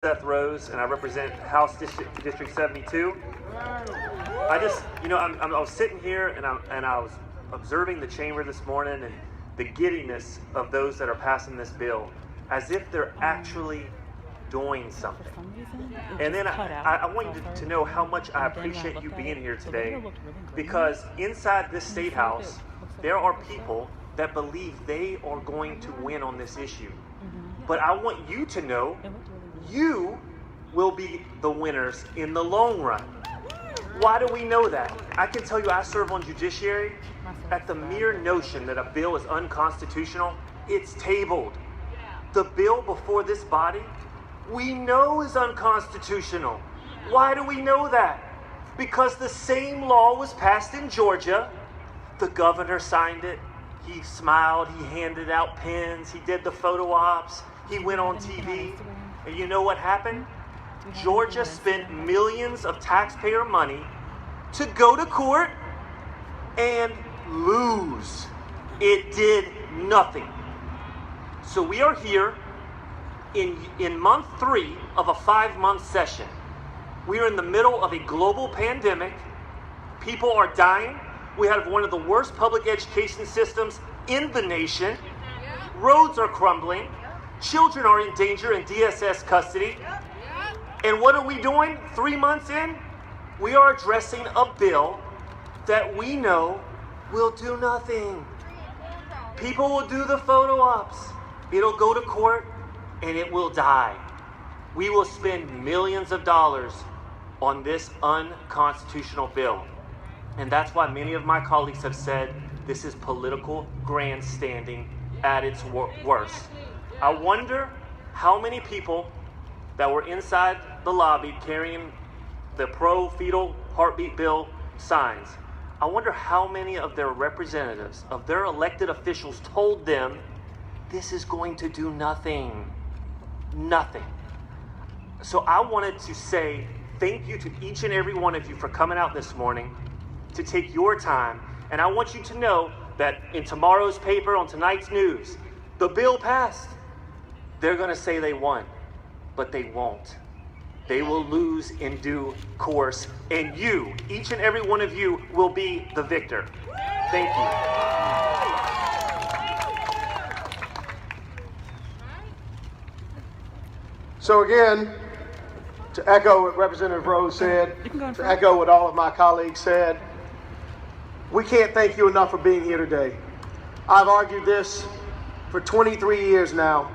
Seth Rose, and I represent House District 72. I just, I was sitting here and I was observing the chamber this morning and the giddiness of those that are passing this bill, as if they're actually doing something. And then I want you to know how much I appreciate you being here today, because inside this State House, there are people that believe they are going to win on this issue. But I want you to know you will be the winners in the long run. Why do we know that? I can tell you, I serve on judiciary. At the mere notion that a bill is unconstitutional, it's tabled. The bill before this body, we know is unconstitutional. Why do we know that? Because the same law was passed in Georgia. The governor signed it. He smiled. He handed out pens. He did the photo ops. He went on TV. And you know what happened? Georgia spent millions of taxpayer money to go to court and lose. It did nothing. So we are here in month 3 of a 5-month session. We are in the middle of a global pandemic. People are dying. We have one of the worst public education systems in the nation. Roads are crumbling. Children are in danger in DSS custody. And what are we doing 3 months in? We are addressing a bill that we know will do nothing. People will do the photo ops. It'll go to court and it will die. We will spend millions of dollars on this unconstitutional bill. And that's why many of my colleagues have said this is political grandstanding at its worst. I wonder how many people that were inside the lobby carrying the pro-fetal heartbeat bill signs, I wonder how many of their representatives, of their elected officials, told them this is going to do nothing. Nothing. So I wanted to say thank you to each and every one of you for coming out this morning to take your time. And I want you to know that in tomorrow's paper, on tonight's news, the bill passed. They're going to say they won, but they won't. They will lose in due course, and you, each and every one of you, will be the victor. Thank you. So again, to echo what Representative Rose said, to echo what all of my colleagues said, we can't thank you enough for being here today. I've argued this for 23 years now.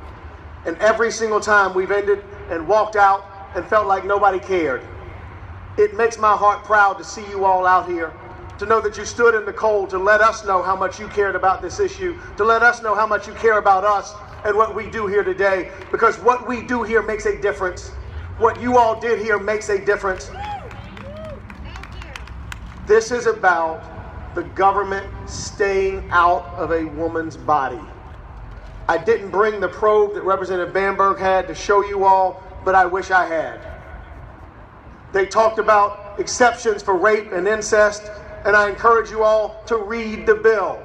And every single time we've ended and walked out and felt like nobody cared. It makes my heart proud to see you all out here, to know that you stood in the cold, to let us know how much you cared about this issue, to let us know how much you care about us and what we do here today, because what we do here makes a difference. What you all did here makes a difference. This is about the government staying out of a woman's body. I didn't bring the probe that Representative Bamberg had to show you all, but I wish I had. They talked about exceptions for rape and incest, and I encourage you all to read the bill.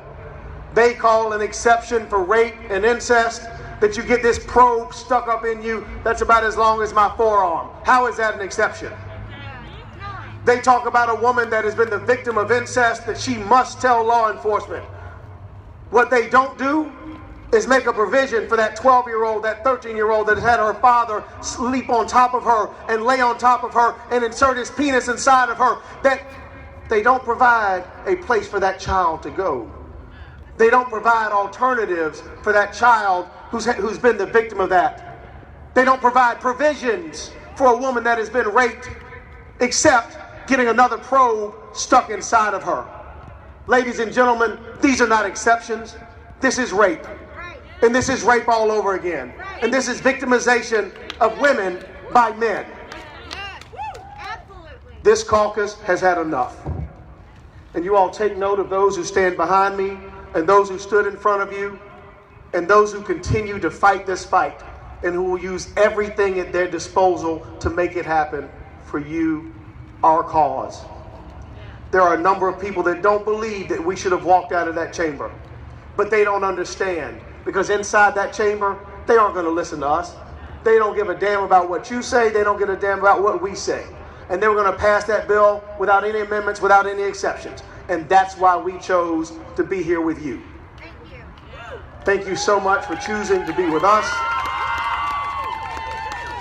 They call an exception for rape and incest that you get this probe stuck up in you that's about as long as my forearm. How is that an exception? They talk about a woman that has been the victim of incest that she must tell law enforcement. What they don't do is make a provision for that 12-year-old, that 13-year-old that has had her father sleep on top of her and lay on top of her and insert his penis inside of her. That they don't provide a place for that child to go. They don't provide alternatives for that child who's been the victim of that. They don't provide provisions for a woman that has been raped, except getting another probe stuck inside of her. Ladies and gentlemen, these are not exceptions. This is rape. And this is rape all over again. And this is victimization of women by men. This caucus has had enough. And you all take note of those who stand behind me, and those who stood in front of you, and those who continue to fight this fight, and who will use everything at their disposal to make it happen for you, our cause. There are a number of people that don't believe that we should have walked out of that chamber, but they don't understand. Because inside that chamber, they aren't going to listen to us. They don't give a damn about what you say. They don't give a damn about what we say. And they were going to pass that bill without any amendments, without any exceptions. And that's why we chose to be here with you. Thank you. Thank you so much for choosing to be with us.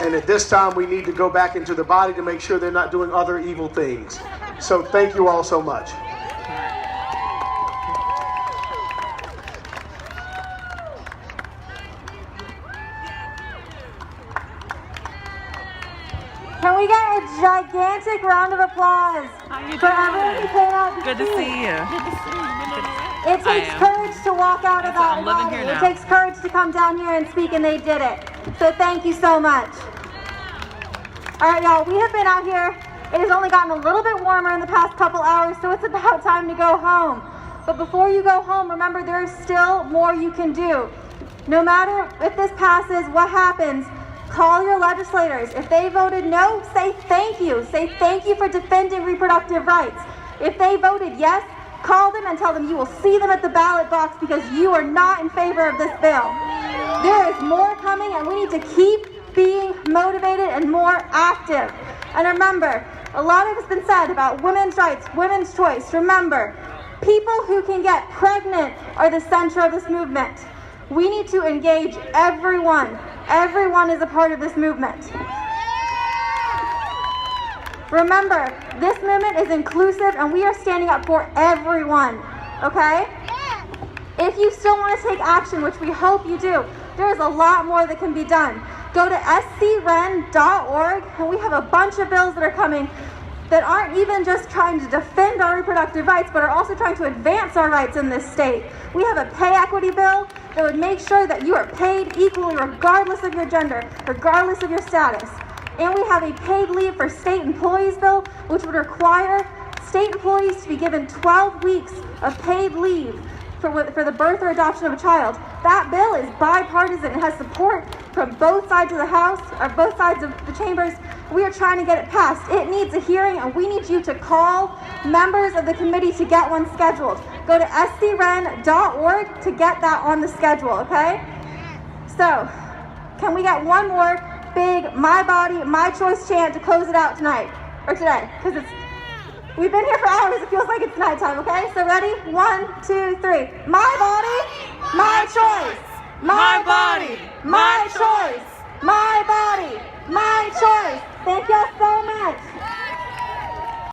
And at this time, we need to go back into the body to make sure they're not doing other evil things. So thank you all so much. Can we get a gigantic round of applause for everyone who came out to Good to speak? see you. It takes courage to walk out of that I'm living body. here It now. takes courage to come down here and speak, and they did it. So thank you so much. All right, y'all, we have been out here. It has only gotten a little bit warmer in the past couple hours, so it's about time to go home. But before you go home, remember there's still more you can do. No matter if this passes, what happens, call your legislators. If they voted no, say thank you. Say thank you for defending reproductive rights. If they voted yes, call them and tell them you will see them at the ballot box because you are not in favor of this bill. There is more coming, and we need to keep being motivated and more active. And remember, a lot has been said about women's rights, women's choice. Remember, people who can get pregnant are the center of this movement. We need to engage everyone. Everyone is a part of this movement. Remember, this movement is inclusive and we are standing up for everyone, okay? If you still want to take action, which we hope you do, there is a lot more that can be done. Go to scren.org, and we have a bunch of bills that are coming that aren't even just trying to defend our reproductive rights, but are also trying to advance our rights in this state. We have a pay equity bill that would make sure that you are paid equally regardless of your gender, regardless of your status. And we have a paid leave for state employees bill, which would require state employees to be given 12 weeks of paid leave for the birth or adoption of a child. That bill is bipartisan. It has support from both sides of the House, or both sides of the chambers. We are trying to get it passed. It needs a hearing, and we need you to call members of the committee to get one scheduled. Go to scren.org to get that on the schedule, okay? So, can we get one more big My Body, My Choice chant to close it out tonight, or today? Because we've been here for hours, it feels like it's nighttime, okay? So ready? 1, 2, 3. My body, my choice. My body, my choice. My body, my choice. Thank you all so much.